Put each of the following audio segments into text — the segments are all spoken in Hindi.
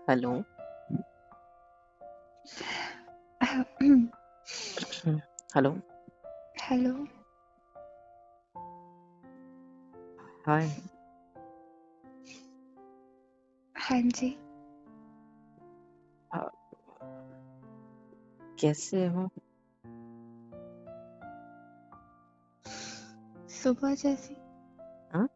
हेलो। हेलो। हेलो। हाय। हाँ जी। आ, कैसे हो? सुबह जैसी। हाँ?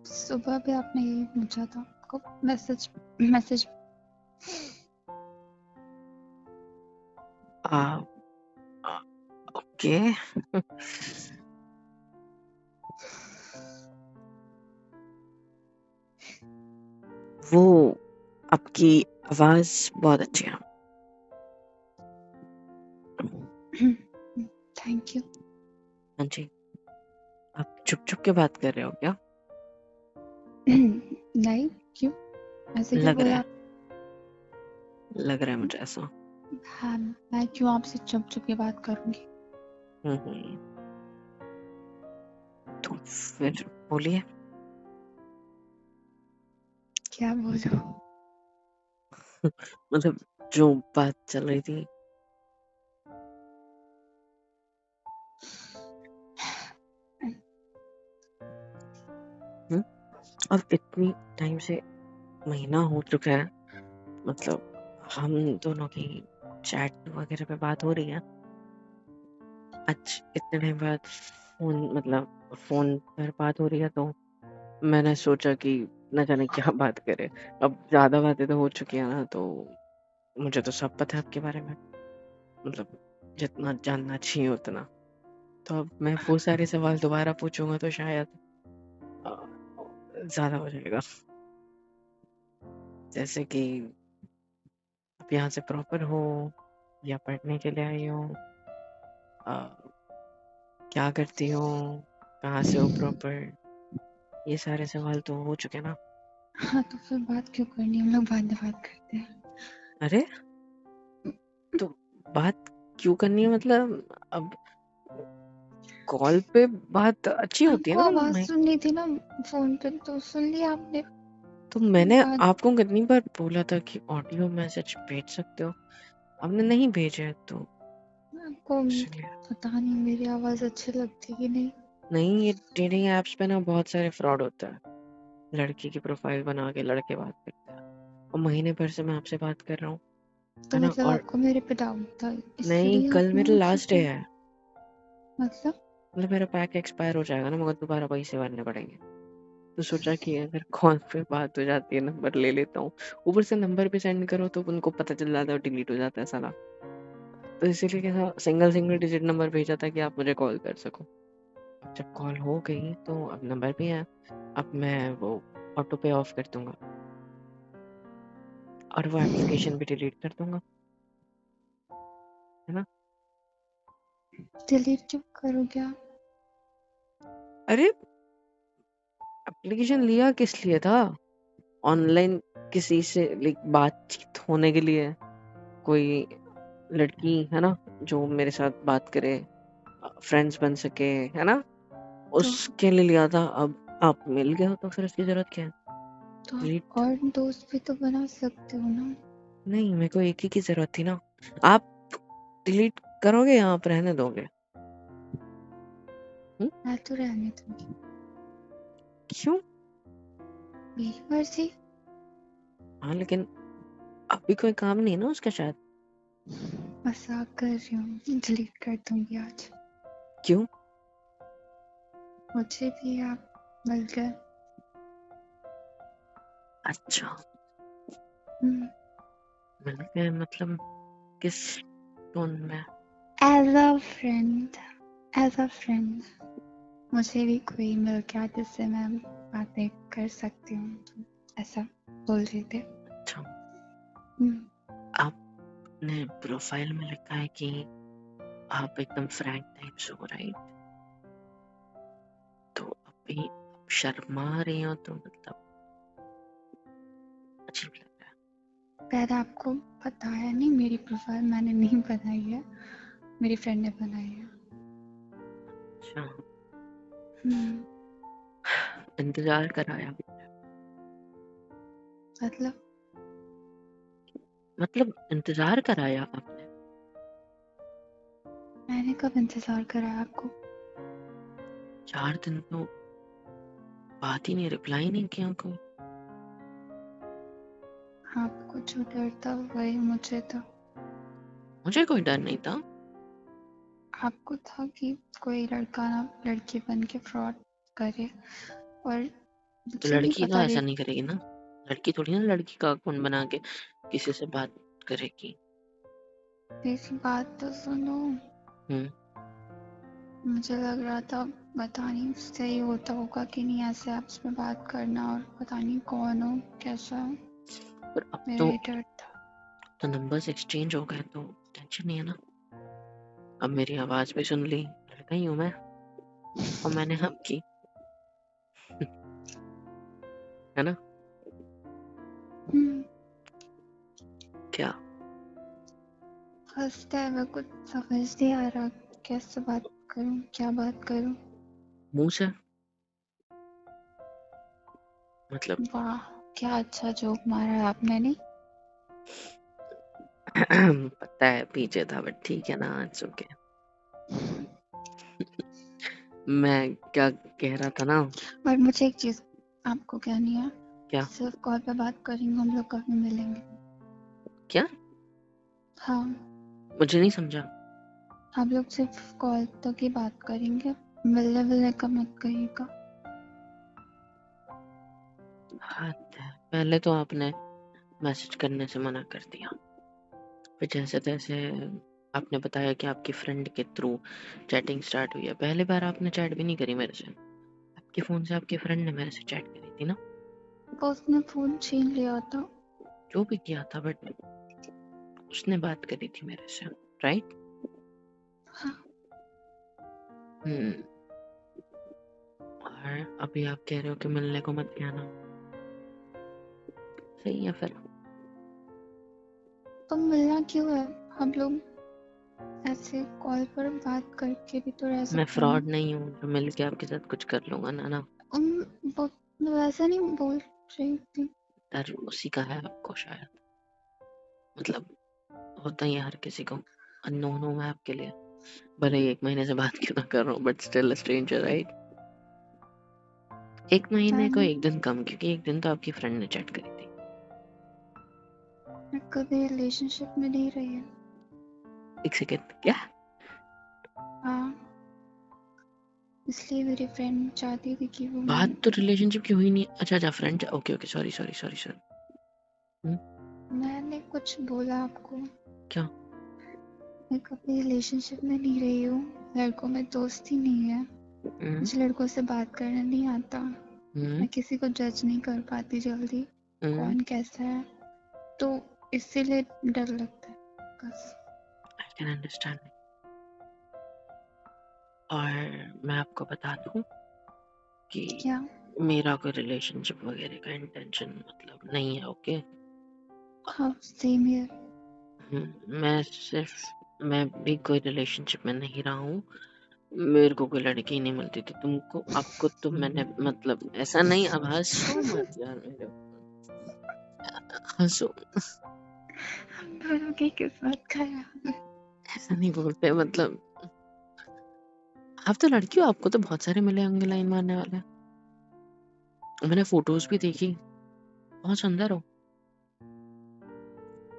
सुबह भी आपने यही पूछा था आपको मैसेज मैसेज। आ, आ, ओके। वो आपकी आवाज बहुत अच्छी है। Thank you. हाँ जी। आप चुप चुप के बात कर रहे हो क्या? नहीं, क्यों? ऐसे क्यों लग रहा बोला है। आप? लग रहा है मुझे ऐसा। हाँ, मैं क्यों आपसे चुप चुप के बात करूंगी? हम्म। तो फिर बोलिए। क्या बोलूं? मतलब जो बात चल रही थी। हम्म? अब इतनी टाइम से महीना हो चुका है। मतलब हम दोनों की चैट वगैरह पे बात हो रही है। आज इतने टाइम बाद फोन पर बात हो रही है, तो मैंने सोचा कि न जाने क्या बात करें। अब ज्यादा बातें तो हो चुकी है ना, तो मुझे तो सब पता है आपके बारे में। मतलब जितना जानना चाहिए उतना। तो अब मैं वो सारे सवाल दोबारा पूछूंगा तो शायद अ, ज्यादा हो जाएगा। जैसे कि आप यहाँ से प्रॉपर हो या पढ़ने के लिए आई हो? अ, क्या करती हो? कहाँ से हो प्रॉपर? ये सारे सवाल तो हो चुके ना। हाँ, तो फिर बात क्यों करनी? हम लोग बाद में बात करते हैं। अरे, तो बात क्यों करनी है? मतलब अब कॉल पे बात अच्छी होती है आपको ना। आवाज मैं सुननी थी ना फोन पे, तो सुन लिया आपने। तो मैंने बात आपको कितनी बार बोला था कि ऑडियो मैसेज भेज सकते हो, आपने नहीं भेजे तो आपको इसलिए। पता नहीं मेरी आवाज अच्छी लगती कि नहीं। नहीं, ये डेटिंग एप्स पे ना बहुत सारे फ्रॉड होता है। लड़की की प्रोफाइल बना के लड़के बात करते हैं, और महीने भर से मैं आपसे बात कर रहा हूँ, तो है ना? मतलब और आपको मेरे पे डाउट था, नहीं, इसलिए कल आपने मेरा मुझसे लास्ट डे पूछा? है। मतलब मतलब मेरा पैक एक्सपायर हो जाएगा ना, मगर दोबारा पैसे भरने पड़ेंगे। तो सोचा कि अगर कॉल पे बात हो जाती है, नंबर ले लेता हूँ। ऊपर से नंबर भी सेंड करो तो उनको पता चल जाता है, डिलीट हो जाता है साला। तो इसीलिए क्या सिंगल सिंगल डिजिट नंबर भेजा था कि आप मुझे कॉल कर सको। अब जब कॉल हो गई तो अब नंबर भी है। अब मैं वो ऑटो पे ऑफ कर दूंगा, और वो एप्लीकेशन भी डिलीट कर दूंगा, है ना? डिलीट क्यों करोगे आप? अरे, एप्लीकेशन लिया किस लिए था? ऑनलाइन किसी से लाइक बातचीत होने के लिए। कोई लड़की है ना, जो मेरे साथ बात करे, फ्रेंड्स बन सके, है ना? तो उसके लिए लिया था। अब आप मिल गए हो तो फिर उसकी जरूरत क्या है? तो आप डिलीट। और दोस्त भी तो बना सकते हो ना। नहीं, मेरे को एक ही की जरूरत थी ना। आप डिलीट करोगे या आप रहने दोगे? हम्म? मैं तो रहने दूंगी। क्यों? मेरी मर्जी। हाँ, लेकिन अभी कोई काम नहीं है ना उसका शायद। मजाक कर रही हूँ, डिलीट कर दूंगी आज। क्यों? मुझे भी आप मिल गए। अच्छा, हम्म, मिल गए मतलब किस टोन में? As a friend. As a friend मुझे भी कोई मिल गया जिससे मैं बातें कर सकती हूँ, तो ऐसा बोल रहे थे। अच्छा, हम्म, आपने प्रोफाइल में लिखा है कि आप एकदम फ्रैंक टाइप्स हो, राइट? तो अभी आप शर्मा रही हो तो मतलब अजीब लग रहा पहले आपको बताया नहीं, मेरी प्रोफाइल मैंने नहीं बनाई है, मेरी फ्रेंड ने बनाई है। है। अच्छा, हम्म, इंतजार कराया। मतलब मतलब इंतजार कराया आपने? मैंने कब इंतजार कराया आपको? 4 दिन तो बात ही नहीं, रिप्लाई नहीं किया कोई। आपको जो डर था वही मुझे था। मुझे कोई डर नहीं था। आपको था कि कोई लड़का ना लड़की बन के फ्रॉड करे, और तो मुझे नहीं लड़की तो पता ऐसा रे। नहीं करेगी ना। लड़की थोड़ी ना लड़की का अकाउंट बना के किसी से बात करेगी। मेरी बात तो सुनो। मुझे लग रहा था पता नहीं सही होता होगा कि नहीं ऐसे ऐप्स में बात करना, और पता नहीं कौन हो कैसा हो। पर अब मेरा तो ये डर था। नंबर्स एक्सचेंज हो गए तो टेंशन नहीं है ना। अब मेरी आवाज भी सुन ली, लड़का ही हूँ मैं, और मैंने हम की, है ना? हम्म, क्या? फर्स्ट टाइम है, कुछ समझ नहीं आ रहा कैसे बात करूं, क्या बात करूं। मुंह से मतलब वाह, क्या अच्छा जोक मारा है आपने। नहीं, पता है पीछे था, बट ठीक है ना, इट्स ओके। मैं क्या कह रहा था ना? और मुझे एक चीज आपको कहनी है। क्या? सिर्फ कॉल पे बात करेंगे हम लोग, कभी मिलेंगे? क्या? हाँ, मुझे नहीं समझा। हम लोग सिर्फ कॉल तक ही बात करेंगे, मिलने मिलने का मत कहिएगा। हद है, पहले तो आपने मैसेज करने से मना कर दिया, फिर जैसे तैसे आपने बताया कि आपकी फ्रेंड के थ्रू चैटिंग स्टार्ट हुई है। पहली बार आपने चैट भी नहीं करी मेरे से, आपके फोन से आपकी फ्रेंड ने मेरे से चैट करी थी ना। वो उसने फोन छीन लिया था। जो भी किया था, बट उसने बात करी थी मेरे से, राइट? हाँ, हम्म। और अभी आप कह रहे हो कि मिलने को मत कहना, सही है फिर। तो मिलना क्यों है? हम लोग ऐसे कॉल पर बात करके भी तो रह मैं सकते हैं ना। फ्रॉड नहीं हूँ जो मिल के आपके साथ कुछ कर लूंगा ना ना। वो वैसा नहीं बोल रही थी। डर उसी का है आपको शायद, मतलब होता ही है हर किसी को। अननोन हूँ मैं आपके लिए, भले ही 1 महीने से बात क्यों ना कर रहा हूँ, बट स्टिल स्ट्रेंजर, राइट? 1 महीने को 1 दिन कम, क्योंकि 1 दिन तो आपकी फ्रेंड ने चैट करी थी। मैं कभी रिलेशनशिप में नहीं रही है। 1 सेकेंड, क्या? हाँ, इसलिए मेरी फ्रेंड चाहती थी कि वो बात तो रिलेशनशिप की हुई नहीं। अच्छा अच्छा, friend, okay okay, sorry sorry sorry sorry. मैंने कुछ बोला आपको? क्या? मैं कभी रिलेशनशिप में नहीं रही हूँ, लड़कों में दोस्ती नहीं है, मुझे लड़कों से बात करना नहीं आता, मैं किसी को जज नहीं कर पाती जल्दी, कौन कैसा है, तो इसीलिए डर लगता है बस। I can understand. और मैं आपको बता दूं कि क्या? मेरा कोई रिलेशनशिप वगैरह का इंटेंशन मतलब नहीं है, ओके? हाँ, सेम हियर। मैं भी कोई रिलेशनशिप में नहीं रहा हूँ। मेरे को कोई लड़की नहीं मिलती थी। तुमको, आपको तो मैंने मतलब ऐसा नहीं, अब हंसो मत यार मेरे, हंसो। हम दोनों की किस्मत खराब है। ऐसा नहीं बोलते, मतलब आप तो लड़की हो, आपको तो बहुत सारे मिले होंगे लाइन मारने वाले। मैंने फोटोज भी देखी, बहुत सुंदर हो।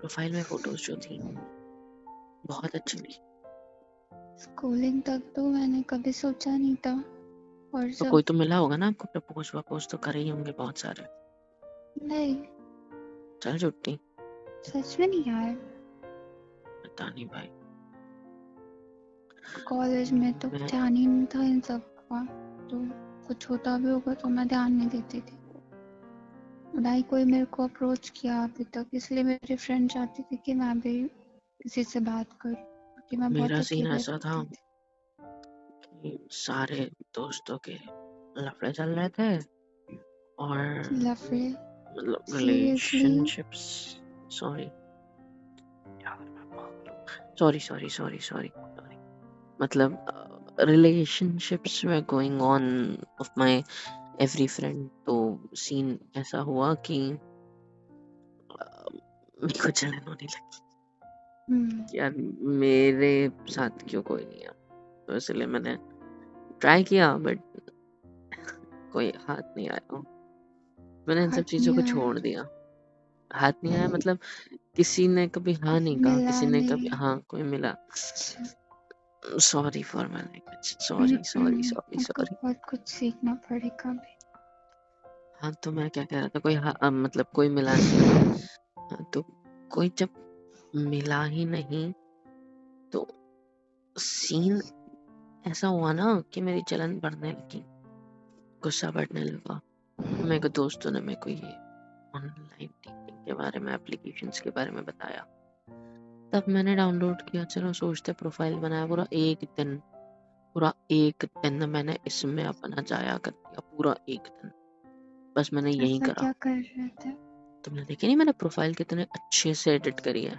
प्रोफाइल में फोटोज जो थी बहुत अच्छी थी। स्कूलिंग तक तो मैंने कभी सोचा नहीं था, और तो जब कोई तो मिला होगा ना आपको, प्रपोज वपोज तो करे ही होंगे बहुत सारे। नहीं, चल झुट्टी, सच में नहीं यार, पता नहीं भाई। कॉलेज में तो मैं ध्यान ही नहीं था इन सब का, तो कुछ होता भी होगा तो मैं ध्यान नहीं देती थी। ना ही कोई मेरे को अप्रोच किया अभी तक, इसलिए मेरी फ्रेंड चाहती थी कि मैं भी किसी से बात करूं, क्योंकि मैं मेरा बहुत सीन अकेले ऐसा था रहती थी। कि सारे दोस्तों के लफड़े चल रहे थे, और लफड़े? मतलब seriously? Relationships, sorry sorry sorry sorry sorry, मतलब relationships were going on of my every friend। तो सीन ऐसा हुआ कि मेरे को जलन होने लगी यार, मेरे साथ क्यों कोई नहीं है, तो इसलिए मैंने ट्राई किया बट कोई हाथ नहीं आया। मैंने इन सब चीजों को छोड़ दिया। हाथ नहीं आया मतलब किसी ने कभी हाँ नहीं कहा, किसी ने कभी हाँ कोई मिला। Sorry for my language, sorry. बहुत कुछ सीखना पड़ेगा भी। हाँ तो मैं क्या कह रहा था, कोई मतलब कोई मिला नहीं। हाँ, तो कोई जब मिला ही नहीं तो सीन ऐसा हुआ ना कि मेरी जलन बढ़ने लगी, गुस्सा बढ़ने लगा। मेरे को दोस्तों ने मेरे को ये ऑनलाइन डेटिंग के बारे में, एप्लीकेशंस के बारे में बताया, तब मैंने डाउनलोड किया। चलो सोचते प्रोफाइल बनाया। पूरा एक दिन मैंने इसमें अपना जाया कर दिया, पूरा एक दिन बस मैंने यही करा। क्या कर रहे थे? तुमने देखी नहीं मैंने प्रोफाइल कितने अच्छे से एडिट करी है।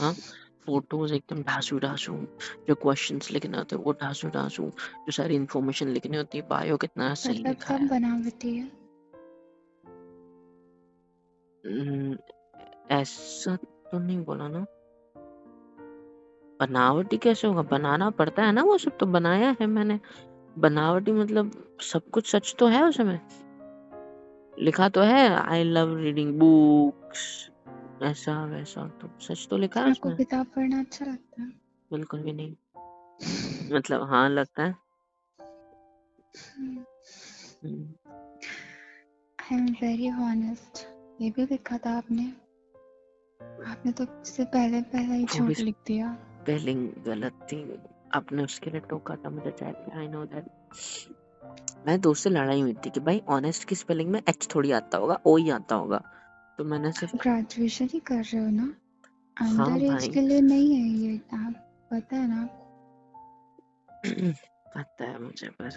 हाँ, फोटोज एकदम ढासू, जो क्वेश्चंस लिखने होते हैं वो ढासू, जो सारी इंफॉर्मेशन लिखनी होती है, बायो कितना सही लिखा है। बनावटी है? ऐसा तो नहीं बोला ना। बनावटी कैसे होगा, बनाना पड़ता है ना, वो सब तो बनाया है मैंने। बनावटी मतलब सब कुछ सच तो है उसमें, लिखा तो है आई लव रीडिंग बुक्स, ऐसा वैसा तो सच तो लिखा है उसमें। आपको किताब पढ़ना अच्छा लगता है? बिल्कुल भी नहीं, मतलब हाँ लगता है। I am very honest. ये भी लिखा था आपने तो इससे पहले ही झूठ लिख दिया। स्पेलिंग गलत थी, आपने उसके लिए टोका था मुझे चैट में। I know that. मैं दोस्त से लड़ाई हुई थी कि भाई ऑनेस्ट की स्पेलिंग में एच थोड़ी आता होगा, ओ ही आता होगा। तो मैंने सिर्फ ग्रेजुएशन ही कर रहे हो ना, हाँ अंडर एज के लिए नहीं है ये, आप पता है ना? पता है मुझे, पर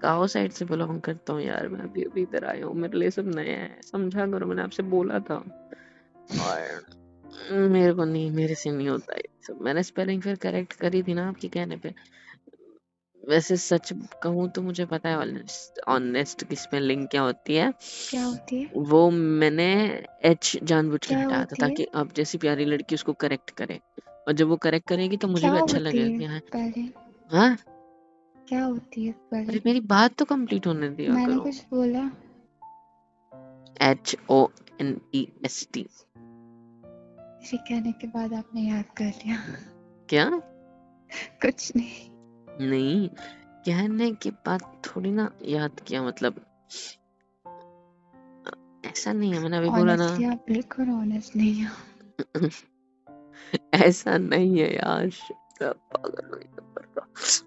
गाँव साइड से बिलोंग करता हूँ यार, मैं अभी इधर आया हूँ, मेरे लिए सब नया है, समझा करो। मैंने आपसे बोला था और मेरे को नहीं, मेरे से नहीं होता है सब। मैंने स्पेलिंग फिर करेक्ट करी थी ना आपके कहने पे। वैसे सच कहूँ तो मुझे पता है ऑनेस्ट की स्पेलिंग क्या होती है। वो मैंने एच जानबूझ के हटाया था ताकि अब जैसी प्यारी लड़की उसको करेक्ट करे, और जब वो करेक्ट करेगी तो मुझे भी अच्छा लगेगा कि हाँ क्या होती है पहले? अरे मेरी बात तो कंप्लीट होने दिया मैंने करो। कुछ बोला? HONEST। इसे कहने के बाद आपने याद कर लिया? क्या? कुछ नहीं, कहने के बाद थोड़ी ना याद किया, मतलब ऐसा नहीं है। मैंने अभी बोला ना आप बिल्कुल ऑनेस्ट नहीं हो। ऐसा नहीं है यार, पागल हो गई।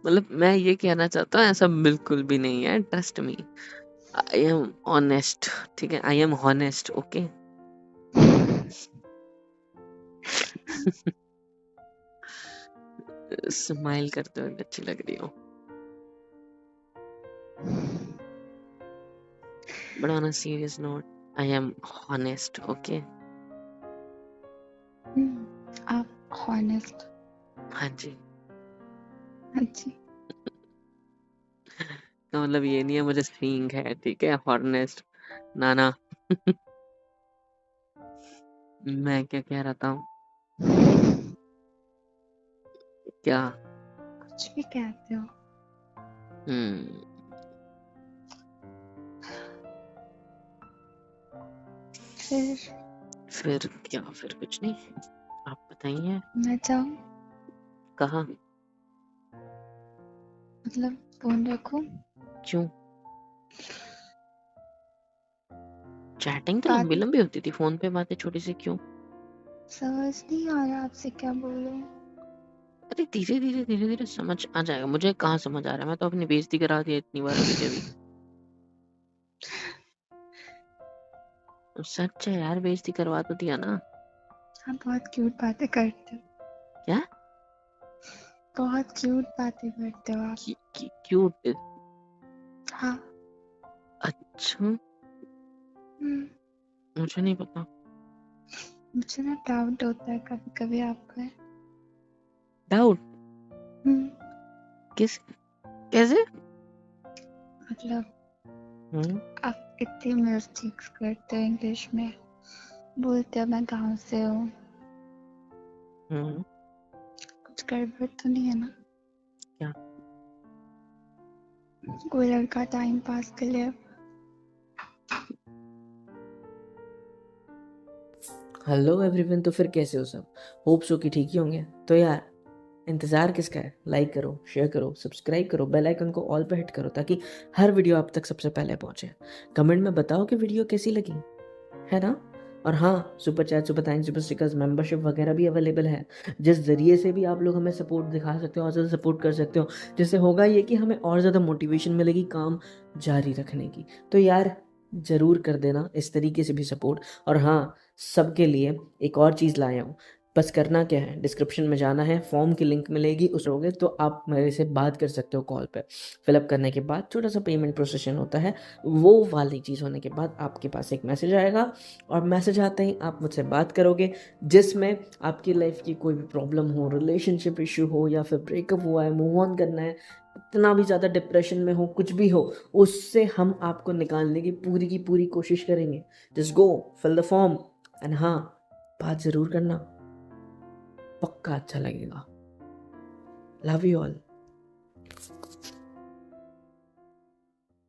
मतलब मैं ये कहना चाहता हूँ ऐसा बिल्कुल भी नहीं है, trust me. I am honest, ठीक है, I am honest, okay. Smile करते हुए अच्छी लग रही हो, but on a serious note, I am honest, okay? आप honest? हाँ जी। हाँ जी। तो मतलब ये नहीं है मुझे सींग है, ठीक है, honest नाना। मैं क्या कह रहा था? क्या? कुछ भी कहते हो। फिर क्या? फिर कुछ नहीं, आप बताइए। मैं जाऊं? कहाँ? मतलब फोन रखूं? क्यों? चैटिंग तो लंबी लंबी होती थी, फोन पे बातें छोटी सी क्यों? समझ नहीं आ रहा आपसे क्या बोलूं। अरे धीरे धीरे समझ आ जाएगा। मुझे कहाँ समझ आ रहा है, मैं तो अपनी बेइज्जती करा दिया इतनी बार अभी के अभी। सच है यार, बेइज्जती करवा तो दिया ना। आप बहुत क्यूट बातें करते हो। क्या? बहुत क्यूट बातें करते हो आप। क्यूट? हाँ। अच्छा, मुझे नहीं पता। मुझे ना डाउट होता है कभी कभी आपका। डाउट? कैसे? मतलब आप इतनी मिस्टेक्स करते हो इंग्लिश में, बोलते मैं गांव से हूँ। हम्म, कुछ गड़बड़ तो नहीं है ना? क्या? कोई लड़का टाइम पास के लिए? हेलो एवरीवन, तो फिर कैसे हो सब? होप सो कि ठीक ही होंगे। तो यार इंतज़ार किसका है? लाइक करो, शेयर करो, सब्सक्राइब करो, बेल आइकन को ऑल पे हिट करो ताकि हर वीडियो आप तक सबसे पहले पहुंचे। कमेंट में बताओ कि वीडियो कैसी लगी, है ना? और हाँ, super chat, super thanks, super stickers, membership वगैरह भी अवेलेबल है, जिस जरिए से भी आप लोग हमें सपोर्ट दिखा सकते हो और ज़्यादा सपोर्ट कर सकते हो, जिससे होगा ये कि हमें और ज़्यादा मोटिवेशन मिलेगी काम जारी रखने की। तो यार ज़रूर कर देना इस तरीके से भी सपोर्ट। और हाँ, सबके लिए एक और चीज़ लाया हूँ। बस करना क्या है, डिस्क्रिप्शन में जाना है, फॉर्म की लिंक मिलेगी, उस होगे तो आप मेरे से बात कर सकते हो कॉल पे। फिलअप करने के बाद छोटा सा पेमेंट प्रोसेशन होता है, वो वाली चीज़ होने के बाद आपके पास एक मैसेज आएगा, और मैसेज आते ही आप मुझसे बात करोगे, जिसमें आपकी लाइफ की कोई भी प्रॉब्लम हो, रिलेशनशिप इशू हो, या फिर ब्रेकअप हुआ है, मूव ऑन करना है, इतना भी ज़्यादा डिप्रेशन में हो, कुछ भी हो, उससे हम आपको निकालने की पूरी कोशिश करेंगे। Just go fill the form and हाँ, बात ज़रूर करना, पक्का अच्छा लगेगा। Love you all.